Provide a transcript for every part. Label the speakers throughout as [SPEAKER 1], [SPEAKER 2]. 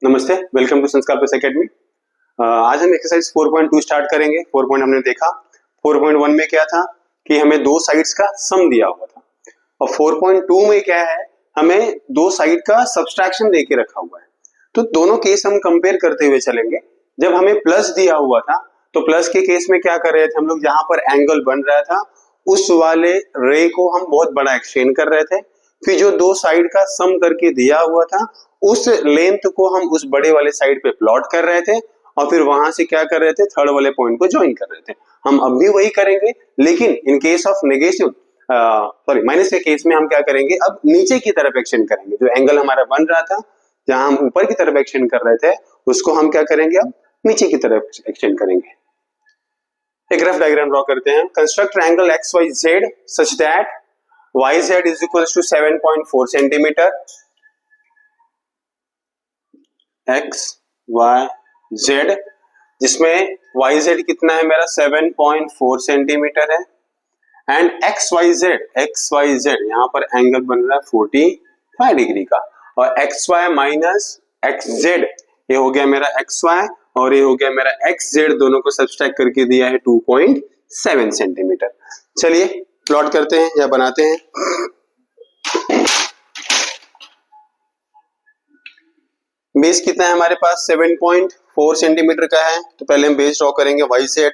[SPEAKER 1] नमस्ते, welcome to संस्कार plus academy. आज हम एक्सरसाइज 4.2 स्टार्ट करेंगे। 4 पॉइंट हमने देखा। 4.1 में क्या था कि हमें दो साइड्स का सम दिया हुआ था और 4.2 में क्या है, हमें दो साइड का सब्सट्रैक्शन दे के रखा हुआ है। तो दोनों केस हम कंपेयर करते हुए चलेंगे। जब हमें प्लस दिया हुआ था तो प्लस के केस में क्या कर रहे थे हम लोग, जहां पर एंगल बन रहा था उस वाले रे को हम बहुत बड़ा एक्सटेंड कर रहे थे। फिर जो दो साइड का सम करके दिया हुआ था उस लेंथ को हम उस बड़े वाले साइड पे प्लॉट कर रहे थे और फिर वहां से क्या कर रहे थे, थर्ड वाले पॉइंट को ज्वाइन कर रहे थे। हम अब भी वही करेंगे, लेकिन in case of negative minus के केस में हम क्या करेंगे, अब नीचे की तरफ एक्सटेंड करेंगे। जो एंगल हमारा बन रहा था जहां हम ऊपर की तरफ एक्सटेंड कर रहे थे उसको हम क्या करेंगे, अब नीचे की तरफ एक्सटेंड करेंगे। एक रफ डायग्राम ड्रॉ करते हैं। Construct triangle XYZ such that YZ is equals to 7.4 centimetre. XYZ जिसमें YZ कितना है मेरा 7.4 सेंटीमीटर है एंड XYZ यहां पर एंगल बन रहा है 45 डिग्री का और XY माइनस XZ ये हो गया मेरा XY और ये हो गया मेरा XZ, दोनों को सब्सट्रैक्ट करके दिया है 2.7 सेंटीमीटर। चलिए प्लॉट करते हैं या बनाते हैं। बेस कितना है हमारे पास, 7.4 सेंटीमीटर का है। तो पहले हम बेस ड्रॉ करेंगे YZ।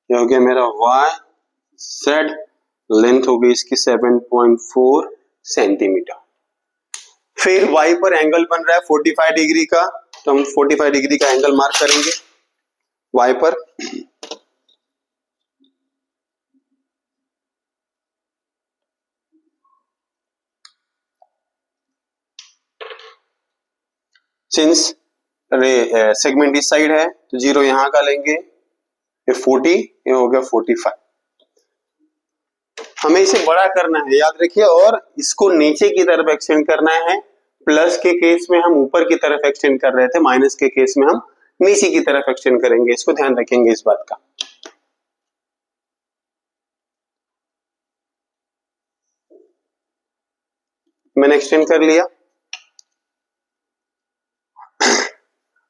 [SPEAKER 1] ये हो गया मेरा YZ, लेंथ हो गई इसकी 7.4 सेंटीमीटर। फिर Y पर एंगल बन रहा है 45 डिग्री का, तो हम 45 डिग्री का एंगल मार्क करेंगे Y पर। सिंस सेगमेंट इस साइड है तो 0 यहां का लेंगे, ये 40, ये हो गया 45। हमें इसे बड़ा करना है, याद रखिए, और इसको नीचे की तरफ एक्सटेंड करना है। प्लस के केस में हम ऊपर की तरफ एक्सटेंड कर रहे थे, माइनस के केस में हम नीचे की तरफ एक्सटेंड करेंगे। इसको ध्यान रखेंगे इस बात का। मैंने एक्सटेंड कर लिया।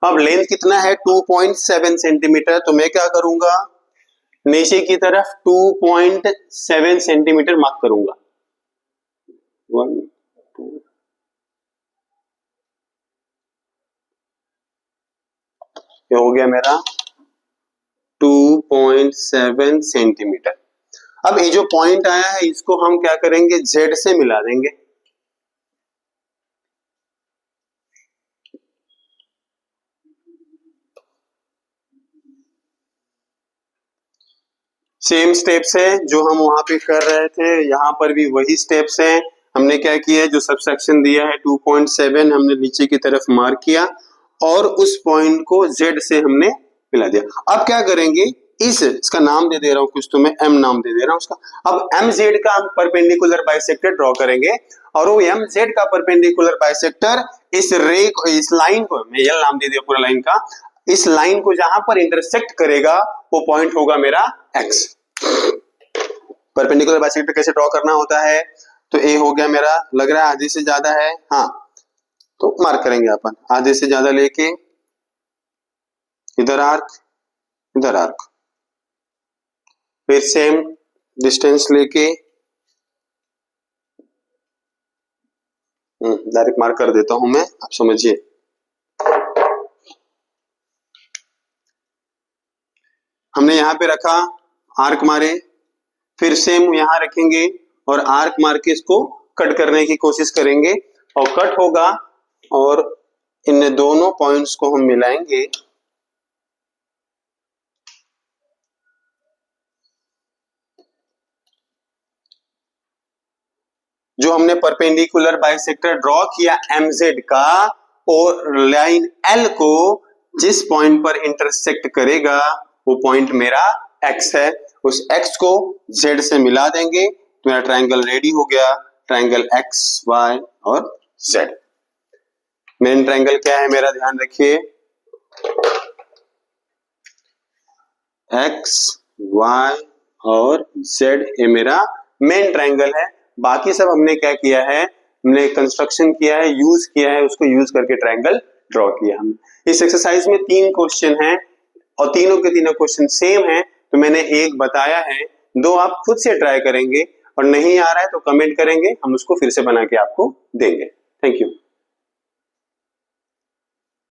[SPEAKER 1] अब लेंथ कितना है 2.7 सेंटीमीटर, तो मैं क्या करूंगा, नीचे की तरफ 2.7 सेंटीमीटर मार्क करूंगा। 1 2 ये हो गया मेरा 2.7 सेंटीमीटर। अब ये जो पॉइंट आया है इसको हम क्या करेंगे, Z से मिला देंगे। सेम स्टेप्स है जो हम वहां पे कर रहे थे, यहां पर भी वही स्टेप्स हैं। हमने क्या किया, जो सबसेक्शन दिया है 2.7 हमने नीचे की तरफ मार्क किया और उस पॉइंट को Z से हमने मिला दिया। अब क्या करेंगे, इसका नाम दे दे रहा हूं कुछ, तो मैं M नाम दे दे रहा हूं उसका। अब MZ का हम परपेंडिकुलर बाइसेक्टर ड्रॉ करेंगे और वो MZ का परपेंडिकुलर बाइसेक्टर इस रे को, इस लाइन को, मैं L नाम दे दिया पूरा लाइन का, इस लाइन को जहां पर इंटरसेक्ट करेगा वो पॉइंट होगा मेरा X। परपेंडिकुलर बाइसेक्टर कैसे ड्रॉ करना होता है, तो A हो गया मेरा, लग रहा है आधे से ज्यादा है, हाँ, तो मार्क करेंगे अपन आधे से ज्यादा लेके इधर आर्क, इधर आर्क, फिर सेम डिस्टेंस लेके डायरेक्ट मार्क कर देता हूं मैं, आप समझिए। हमने यहां पे रखा, आर्क मारे, फिर सेम यहां रखेंगे और आर्क मार के इसको कट करने की कोशिश करेंगे और कट होगा और इन दोनों पॉइंट्स को हम मिलाएंगे। जो हमने परपेंडिकुलर बाइसेक्टर ड्रॉ किया MZ का, और लाइन L को जिस पॉइंट पर इंटरसेक्ट करेगा वो पॉइंट मेरा X है, उस X को Z से मिला देंगे तो मेरा ट्रायंगल रेडी हो गया। ट्रायंगल XY और Z। मेन ट्रायंगल क्या है मेरा, ध्यान रखिए, y और z ये मेरा मेन ट्रायंगल है। बाकी सब हमने क्या किया है, हमने कंस्ट्रक्शन किया है, यूज किया है, उसको यूज करके ट्रायंगल ड्रॉ किया हमने। इस एक्सरसाइज में 3 क्वेश्चन हैं और तीनों के तीनों क्वेश्चन सेम हैं, तो मैंने एक बताया है, 2 आप खुद से ट्राई करेंगे और नहीं आ रहा है तो कमेंट करेंगे, हम उसको फिर से बना के आपको देंगे। Thank you.